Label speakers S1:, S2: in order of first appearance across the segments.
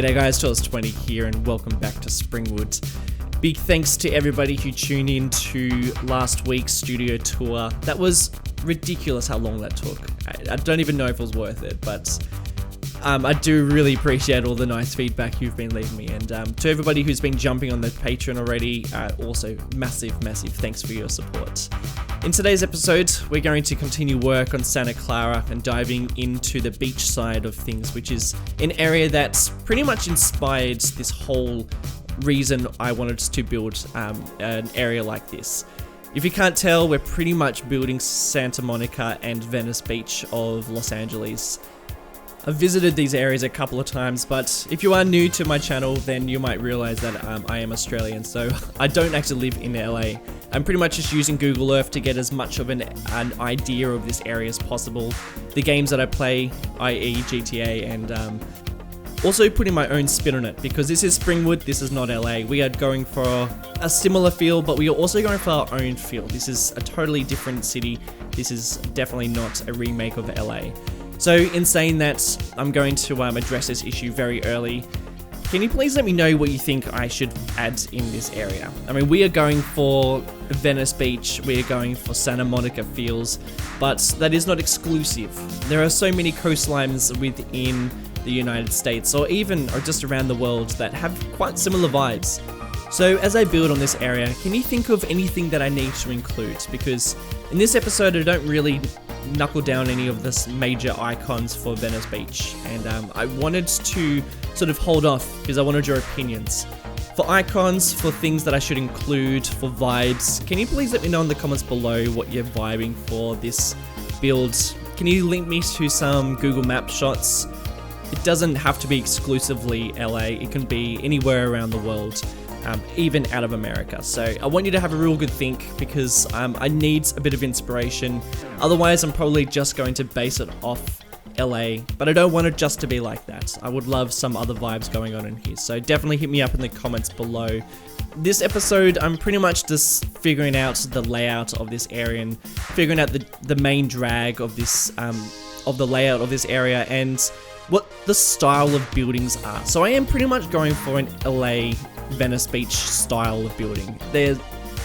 S1: G'day guys, Charles20 here and welcome back to Springwood. Big thanks to everybody who tuned in to last week's studio tour. That was ridiculous how long that took. I don't even know if it was worth it, but I do really appreciate all the nice feedback you've been leaving me. And to everybody who's been jumping on the Patreon already, also massive thanks for your support. In today's episode, we're going to continue work on Santa Clara and diving into the beach side of things, which is an area that's pretty much inspired this whole reason I wanted to build an area like this. If you can't tell, we're pretty much building Santa Monica and Venice Beach of Los Angeles. I've visited these areas a couple of times, but if you are new to my channel, then you might realize that I am Australian, so I don't actually live in LA. I'm pretty much just using Google Earth to get as much of an idea of this area as possible. The games that I play, i.e. GTA, and also putting my own spin on it, because this is Springwood, this is not LA. We are going for a similar feel, but we are also going for our own feel. This is a totally different city. This is definitely not a remake of LA. So in saying that, I'm going to address this issue very early. Can you please let me know what you think I should add in this area? I mean, we are going for Venice Beach, we are going for Santa Monica feels, but that is not exclusive. There are so many coastlines within the United States, or just around the world, that have quite similar vibes. So as I build on this area, can you think of anything that I need to include? Because in this episode, I don't really knuckle down any of the major icons for Venice Beach, and I wanted to sort of hold off because I wanted your opinions. For icons, for things that I should include, for vibes, can you please let me know in the comments below what you're vibing for this build? Can you link me to some Google Maps shots? It doesn't have to be exclusively LA, it can be anywhere around the world. Even out of America. So I want you to have a real good think, because I need a bit of inspiration. Otherwise, I'm probably just going to base it off LA, but I don't want it just to be like that. I would love some other vibes going on in here. So definitely hit me up in the comments below. This episode, I'm pretty much just figuring out the layout of this area and figuring out the main drag of this, of the layout of this area and what the style of buildings are. So I am pretty much going for an LA Venice Beach style of building. There's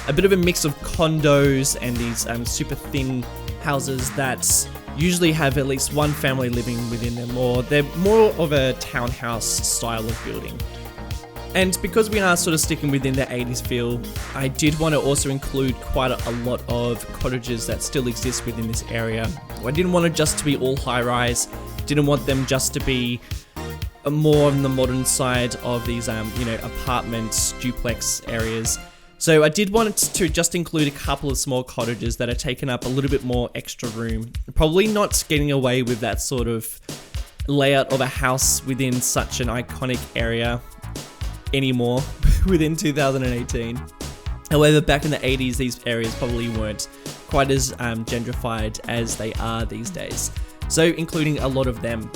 S1: a bit of a mix of condos and these super thin houses that usually have at least one family living within them, or they're more of a townhouse style of building. And because we are sort of sticking within the 80s feel, I did want to also include quite a lot of cottages that still exist within this area. I didn't want it just to be all high-rise, didn't want them just to be more on the modern side of these, apartment duplex areas. So I did want to just include a couple of small cottages that are taking up a little bit more extra room. Probably not getting away with that sort of layout of a house within such an iconic area anymore within 2018. However, back in the 80s, these areas probably weren't quite as gentrified as they are these days. So including a lot of them.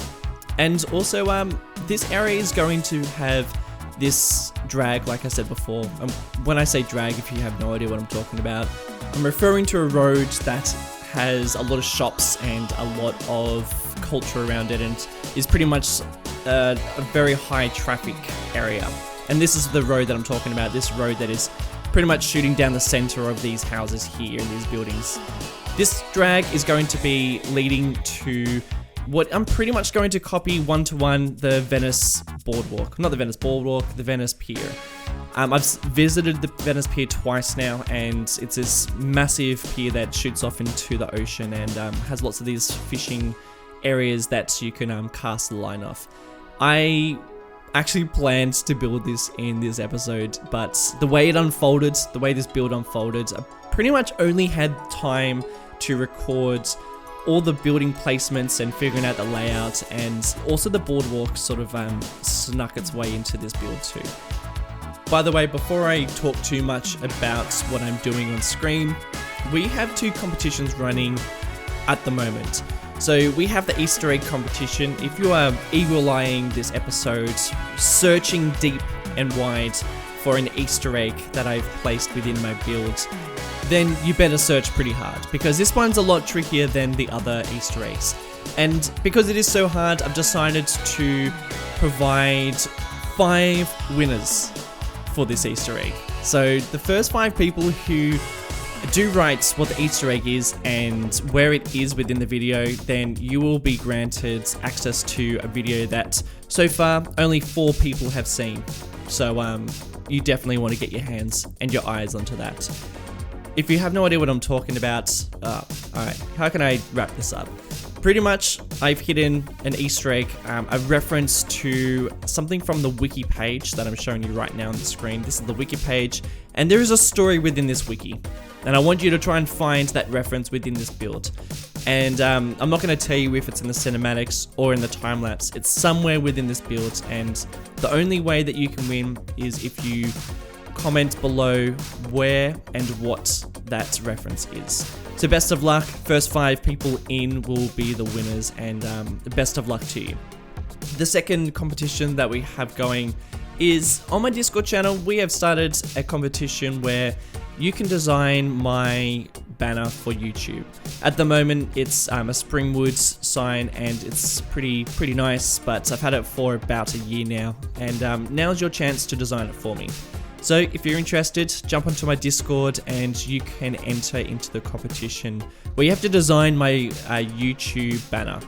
S1: And also, this area is going to have this drag, like I said before. When I say drag, if you have no idea what I'm talking about, I'm referring to a road that has a lot of shops and a lot of culture around it, and is pretty much a very high traffic area. And this is the road that I'm talking about, this road that is pretty much shooting down the center of these houses here in these buildings. This drag is going to be leading to what I'm pretty much going to copy one-to-one the Venice Boardwalk. Not the Venice Boardwalk, the Venice Pier. I've visited the Venice Pier twice now, and it's this massive pier that shoots off into the ocean and has lots of these fishing areas that you can cast the line off. I actually planned to build this in this episode, but the way it unfolded, the way this build unfolded, I pretty much only had time to record all the building placements and figuring out the layout, and also the boardwalk sort of snuck its way into this build too. By the way, before I talk too much about what I'm doing on screen, we have two competitions running at the moment. So we have the Easter egg competition. If you are eagle-eyeing this episode, searching deep and wide for an Easter egg that I've placed within my build, then you better search pretty hard, because this one's a lot trickier than the other Easter eggs. And because it is so hard, I've decided to provide 5 winners for this Easter egg. So the first 5 people who do write what the Easter egg is and where it is within the video, then you will be granted access to a video that so far only 4 people have seen. So you definitely want to get your hands and your eyes onto that. If you have no idea what I'm talking about, alright, how can I wrap this up? Pretty much, I've hidden an Easter egg, a reference to something from the wiki page that I'm showing you right now on the screen. This is the wiki page, and there is a story within this wiki. And I want you to try and find that reference within this build. And I'm not going to tell you if it's in the cinematics or in the time lapse. It's somewhere within this build, and the only way that you can win is if you comment below where and what that reference is. So best of luck. First 5 people in will be the winners, and best of luck to you. The second competition that we have going is on my Discord channel. We have started a competition where you can design my banner for YouTube. At the moment, it's a Springwood sign, and it's pretty nice, but I've had it for about a year now, and now's your chance to design it for me. So if you're interested, jump onto my Discord and you can enter into the competition where you have to design my YouTube banner.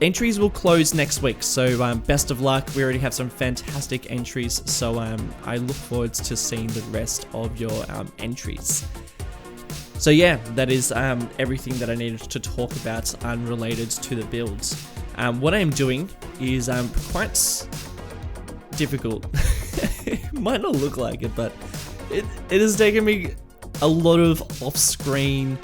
S1: Entries will close next week, so best of luck. We already have some fantastic entries, so I look forward to seeing the rest of your entries. So yeah, that is everything that I needed to talk about unrelated to the builds. What I am doing is quite difficult. It might not look like it, but it has taken me a lot of off-screen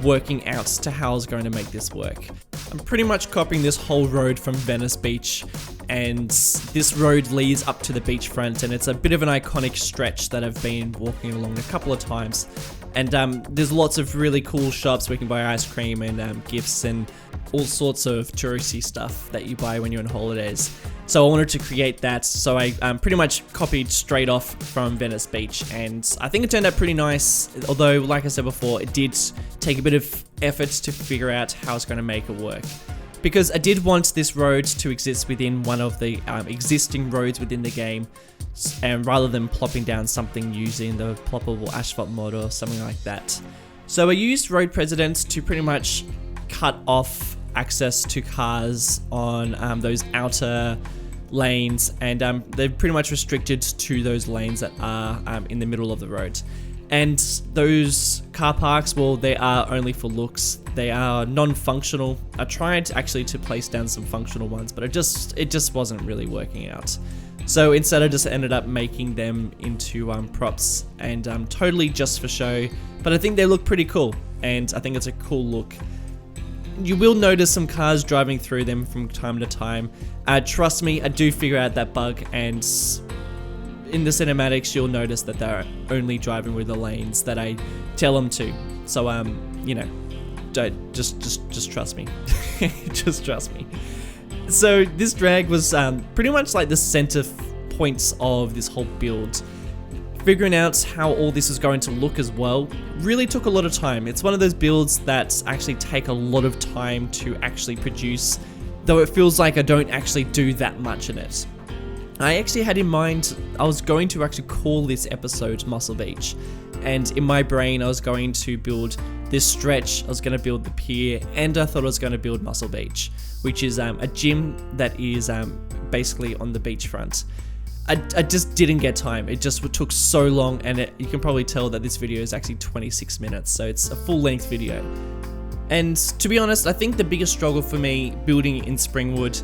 S1: working out to how I was going to make this work. I'm pretty much copying this whole road from Venice Beach, and this road leads up to the beachfront, and it's a bit of an iconic stretch that I've been walking along a couple of times. And there's lots of really cool shops where you can buy ice cream and gifts and all sorts of touristy stuff that you buy when you're on holidays. So I wanted to create that, so I pretty much copied straight off from Venice Beach, and I think it turned out pretty nice, although like I said before, it did take a bit of effort to figure out how it's going to make it work. Because I did want this road to exist within one of the existing roads within the game, and rather than plopping down something using the ploppable asphalt mod or something like that. So I used road precedents to pretty much cut off access to cars on those outer lanes, and they're pretty much restricted to those lanes that are in the middle of the road. And those car parks, well, they are only for looks. They are non-functional. I tried actually to place down some functional ones, but it just wasn't really working out. So instead I just ended up making them into props, and totally just for show, but I think they look pretty cool, and I think it's a cool look. You will notice some cars driving through them from time to time. Trust me, I do figure out that bug, and in the cinematics you'll notice that they're only driving with the lanes that I tell them to. So you know, don't just trust me. Just trust me. So this drag was pretty much like the center points of this whole build. Figuring out how all this is going to look as well really took a lot of time. It's one of those builds that actually take a lot of time to actually produce, though it feels like I don't actually do that much in it. I actually had in mind, I was going to actually call this episode Muscle Beach, and in my brain I was going to build this stretch, I was going to build the pier, and I thought I was going to build Muscle Beach, which is a gym that is basically on the beachfront. I just didn't get time. It just took so long, and you can probably tell that this video is actually 26 minutes, so it's a full-length video. And to be honest, I think the biggest struggle for me building in Springwood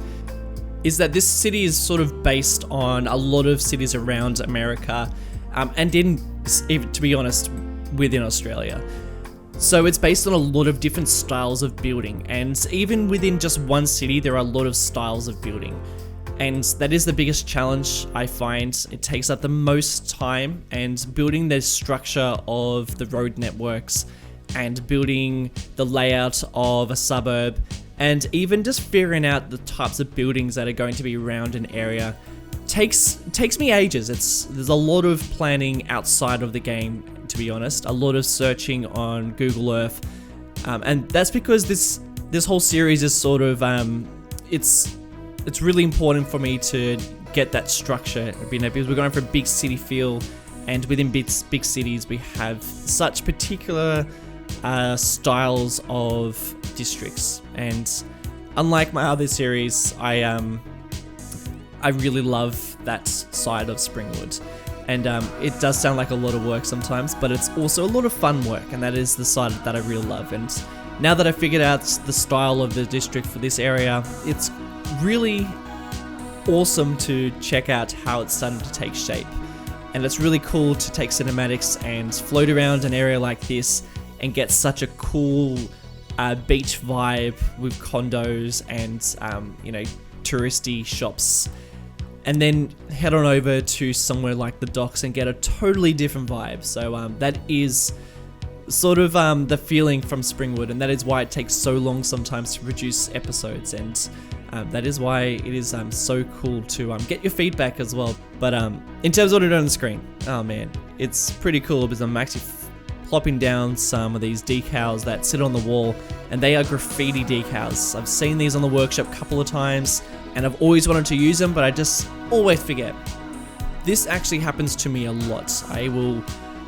S1: is that this city is sort of based on a lot of cities around America, and to be honest, within Australia. So it's based on a lot of different styles of building, and even within just one city, there are a lot of styles of building. And that is the biggest challenge I find. It takes up the most time, and building the structure of the road networks and building the layout of a suburb, and even just figuring out the types of buildings that are going to be around an area takes me ages. There's a lot of planning outside of the game, to be honest. A lot of searching on Google Earth, and that's because this whole series is sort of it's really important for me to get that structure, because we're going for a big city feel, and within big cities we have such particular styles of districts. And unlike my other series, I really love that side of Springwood. And it does sound like a lot of work sometimes, but it's also a lot of fun work, and that is the side that I really love. And now that I've figured out the style of the district for this area, it's really awesome to check out how it's starting to take shape. And it's really cool to take cinematics and float around an area like this and get such a cool beach vibe with condos and touristy shops, and then head on over to somewhere like the docks and get a totally different vibe. So that is sort of the feeling from Springwood, and that is why it takes so long sometimes to produce episodes, and that is why it is so cool to get your feedback as well. But in terms of what I do on the screen, oh man, it's pretty cool because I'm actually plopping down some of these decals that sit on the wall, and they are graffiti decals. I've seen these on the workshop a couple of times, and I've always wanted to use them, but I just always forget. This actually happens to me a lot. I will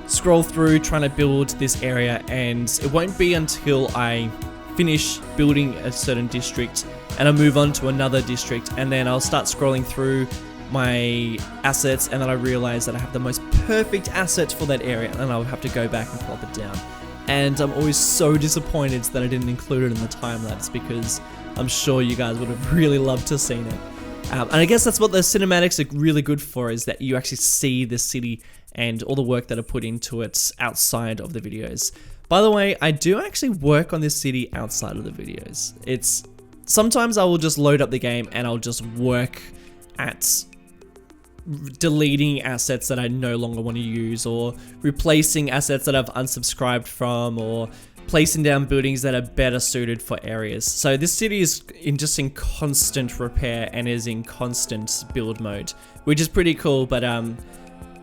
S1: scroll through trying to build this area, and it won't be until I finish building a certain district and I move on to another district, and then I'll start scrolling through my assets, and then I realize that I have the most perfect asset for that area, and I'll have to go back and plop it down. And I'm always so disappointed that I didn't include it in the time lapse, because I'm sure you guys would have really loved to have seen it. And I guess that's what the cinematics are really good for, is that you actually see the city and all the work that I put into it outside of the videos. By the way, I do actually work on this city outside of the videos. Sometimes I will just load up the game and I'll just work at deleting assets that I no longer want to use, or replacing assets that I've unsubscribed from, or placing down buildings that are better suited for areas. So this city is just in constant repair and is in constant build mode, which is pretty cool. But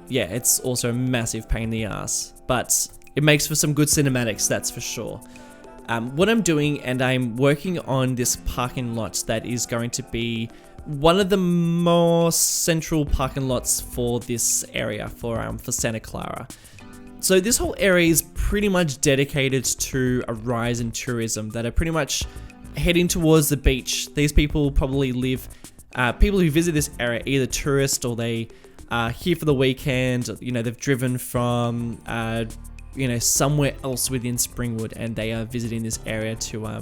S1: yeah, it's also a massive pain in the ass, but it makes for some good cinematics, that's for sure. What I'm doing, and I'm working on this parking lot that is going to be one of the more central parking lots for this area, for Santa Clara. So this whole area is pretty much dedicated to a rise in tourism that are pretty much heading towards the beach. These people probably live, people who visit this area, either tourists or they are here for the weekend. They've driven from somewhere else within Springwood, and they are visiting this area to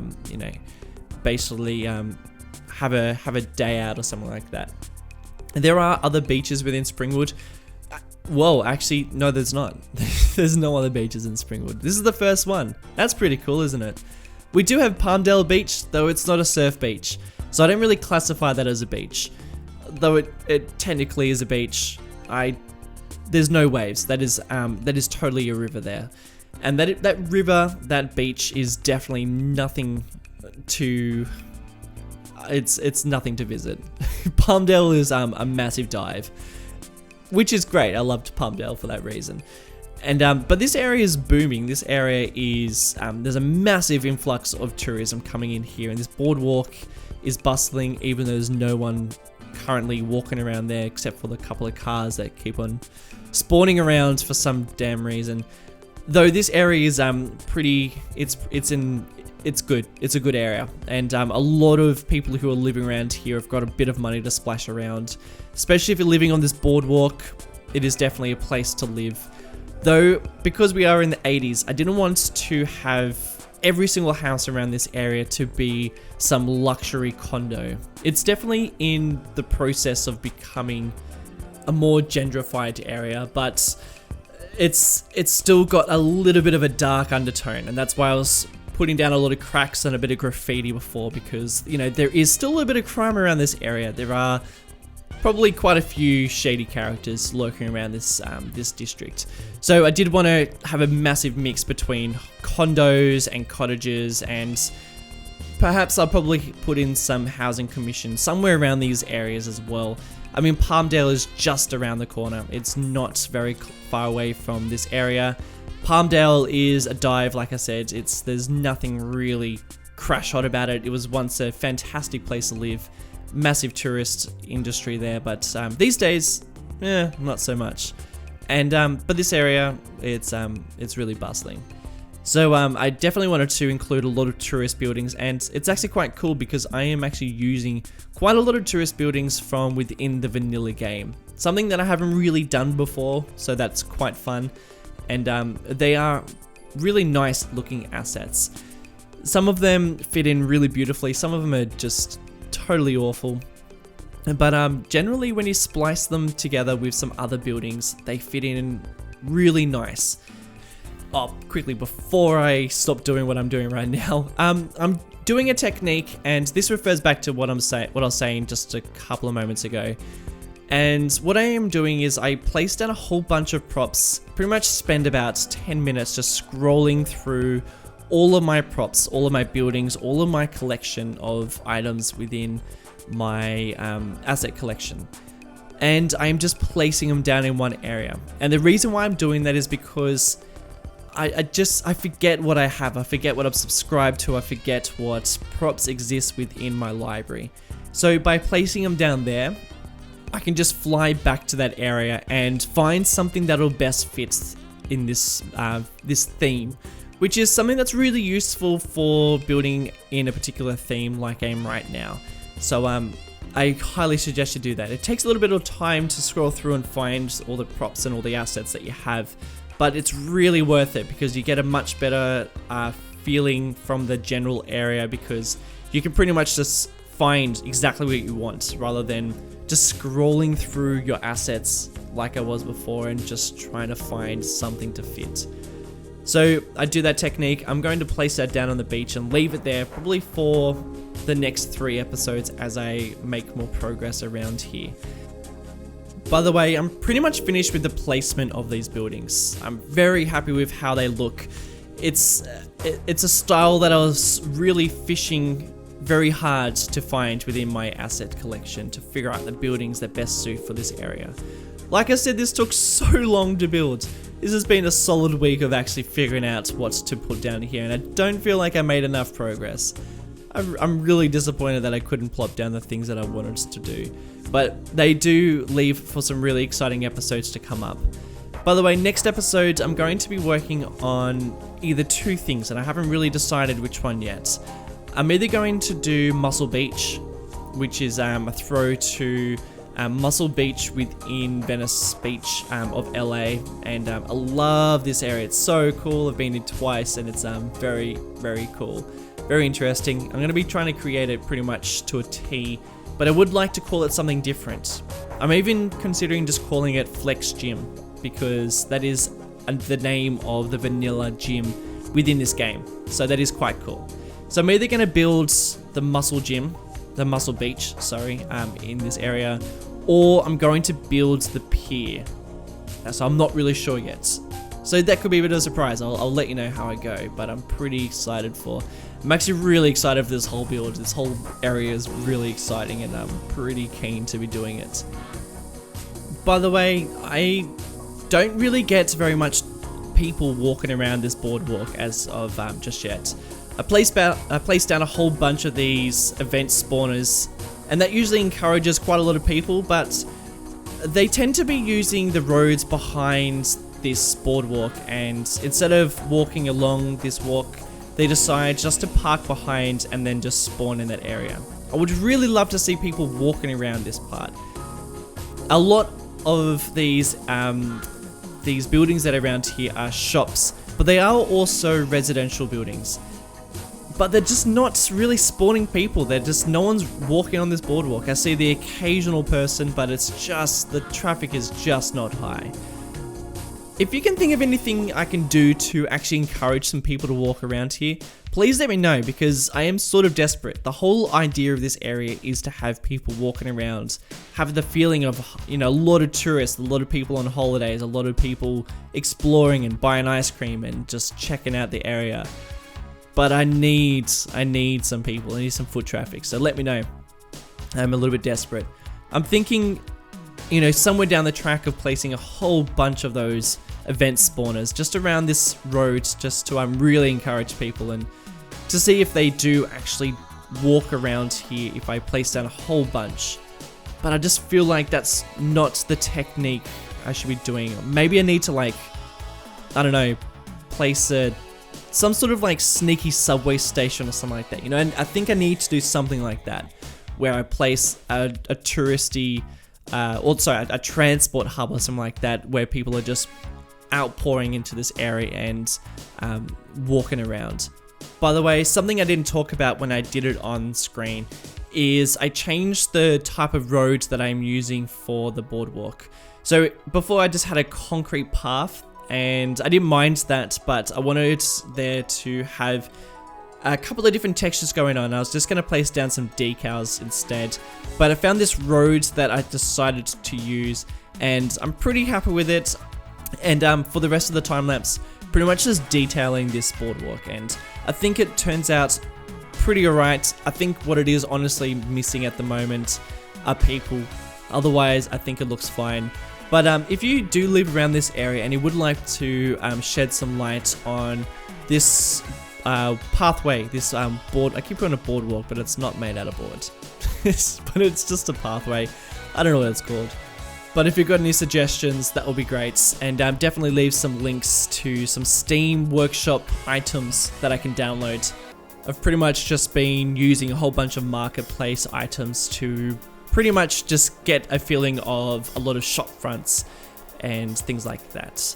S1: basically have a day out or something like that. And there are other beaches within Springwood. Well, actually, no, there's not. There's no other beaches in Springwood. This is the first one. That's pretty cool, isn't it? We do have Palmdale Beach, though it's not a surf beach, so I don't really classify that as a beach. Though it technically is a beach, there's no waves. That is totally a river there, and that beach is definitely nothing to. It's nothing to visit. Palmdale is a massive dive, which is great. I loved Palmdale for that reason. And but this area is booming. This area is there's a massive influx of tourism coming in here, and this boardwalk is bustling, even though there's no one currently walking around there except for the couple of cars that keep on spawning around for some damn reason. Though this area is it's good. It's a good area, and a lot of people who are living around here have got a bit of money to splash around. Especially if you're living on this boardwalk, it is definitely a place to live. Though, because we are in the 80s, I didn't want to have every single house around this area to be some luxury condo. It's definitely in the process of becoming a more gentrified area, but it's still got a little bit of a dark undertone, and that's why I was putting down a lot of cracks and a bit of graffiti before, because there is still a bit of crime around this area. There are probably quite a few shady characters lurking around this district. So I did want to have a massive mix between condos and cottages, and perhaps I'll probably put in some housing commission somewhere around these areas as well. I mean, Palmdale is just around the corner. It's not very far away from this area. Palmdale is a dive, like I said. There's nothing really crash hot about it. It was once a fantastic place to live, massive tourist industry there, but these days, not so much. And but this area, it's really bustling. So I definitely wanted to include a lot of tourist buildings, and it's actually quite cool because I am actually using quite a lot of tourist buildings from within the vanilla game. Something that I haven't really done before, so that's quite fun. And they are really nice looking assets. Some of them fit in really beautifully, some of them are just totally awful. But generally when you splice them together with some other buildings, they fit in really nice. Oh, quickly, before I stop doing what I'm doing right now, I'm doing a technique, and this refers back to what I was saying just a couple of moments ago. And what I am doing is I place down a whole bunch of props, pretty much spend about 10 minutes just scrolling through all of my props, all of my buildings, all of my collection of items within my asset collection. And I'm just placing them down in one area. And the reason why I'm doing that is because I forget what I have, I forget what I'm subscribed to, I forget what props exist within my library. So by placing them down there, I can just fly back to that area and find something that'll best fit in this theme, which is something that's really useful for building in a particular theme like I am right now. So I highly suggest you do that. It takes a little bit of time to scroll through and find all the props and all the assets that you have, but it's really worth it because you get a much better feeling from the general area, because you can pretty much just find exactly what you want rather than just scrolling through your assets like I was before and just trying to find something to fit. So I do that technique. I'm going to place that down on the beach and leave it there probably for the next 3 episodes as I make more progress around here. By the way, I'm pretty much finished with the placement of these buildings. I'm very happy with how they look. It's a style that I was really fishing very hard to find within my asset collection to figure out the buildings that best suit for this area. Like I said, this took so long to build. This has been a solid week of actually figuring out what to put down here, and I don't feel like I made enough progress. I'm really disappointed that I couldn't plop down the things that I wanted to do, but they do leave for some really exciting episodes to come up. By the way, next episode I'm going to be working on either 2 things, and I haven't really decided which one yet. I'm either going to do Muscle Beach, which is a throw to Muscle Beach within Venice Beach of LA, and I love this area. It's so cool. I've been in twice, and it's very, very cool. Very interesting. I'm going to be trying to create it pretty much to a T, but I would like to call it something different. I'm even considering just calling it Flex Gym, because that is the name of the vanilla gym within this game. So that is quite cool. So I'm either going to build the Muscle Beach, in this area, or I'm going to build the pier. So I'm not really sure yet. So that could be a bit of a surprise. I'll let you know how I go, but I'm pretty excited I'm actually really excited for this whole build. This whole area is really exciting, and I'm pretty keen to be doing it. By the way, I don't really get very much people walking around this boardwalk as of just yet. I placed down a whole bunch of these event spawners, and that usually encourages quite a lot of people, but they tend to be using the roads behind this boardwalk, and instead of walking along this walk, they decide just to park behind and then just spawn in that area. I would really love to see people walking around this part. A lot of these buildings that are around here are shops, but they are also residential buildings. But they're just not really spawning people. No one's walking on this boardwalk. I see the occasional person, but it's just, the traffic is just not high. If you can think of anything I can do to actually encourage some people to walk around here, please let me know, because I am sort of desperate. The whole idea of this area is to have people walking around, have the feeling of, a lot of tourists, a lot of people on holidays, a lot of people exploring and buying ice cream and just checking out the area. But I need some people. I need some foot traffic. So let me know. I'm a little bit desperate. I'm thinking, somewhere down the track of placing a whole bunch of those event spawners just around this road, just to really encourage people and to see if they do actually walk around here if I place down a whole bunch. But I just feel like that's not the technique I should be doing. Maybe I need to, like, I don't know, place some sort of like sneaky subway station or something like that, you know? And I think I need to do something like that, where I place a touristy, a transport hub or something like that, where people are just outpouring into this area and walking around. By the way, something I didn't talk about when I did it on screen is I changed the type of road that I'm using for the boardwalk. So before I just had a concrete path, and I didn't mind that, but I wanted there to have a couple of different textures going on. I was just going to place down some decals instead, but I found this road that I decided to use, and I'm pretty happy with it. And for the rest of the time lapse, pretty much just detailing this boardwalk, and I think it turns out pretty alright. I think what it is honestly missing at the moment are people. Otherwise, I think it looks fine. But if you do live around this area and you would like to shed some light on this pathway, this board, I keep calling it a boardwalk, but it's not made out of board. But it's just a pathway. I don't know what it's called. But if you've got any suggestions, that will be great. And definitely leave some links to some Steam Workshop items that I can download. I've pretty much just been using a whole bunch of marketplace items to pretty much just get a feeling of a lot of shop fronts and things like that.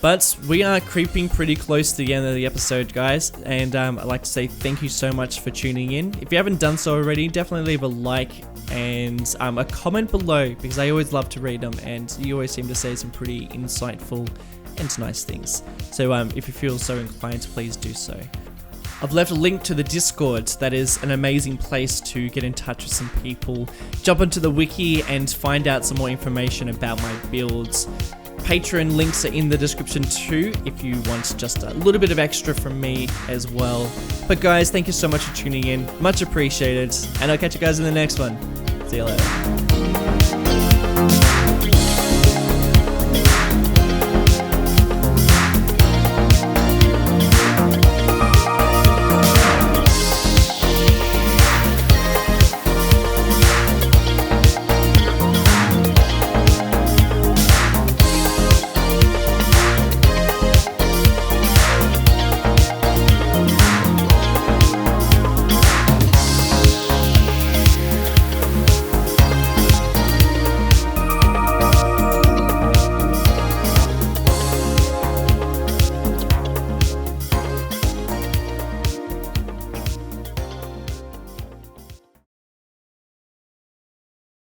S1: But we are creeping pretty close to the end of the episode, guys, and I'd like to say thank you so much for tuning in. If you haven't done so already, definitely leave a like and a comment below, because I always love to read them, and you always seem to say some pretty insightful and nice things. So if you feel so inclined, please do so. I've left a link to the Discord. That is an amazing place to get in touch with some people, jump into the wiki and find out some more information about my builds. Patreon links are in the description too, if you want just a little bit of extra from me as well. But guys, thank you so much for tuning in. Much appreciated. And I'll catch you guys in the next one. See you later.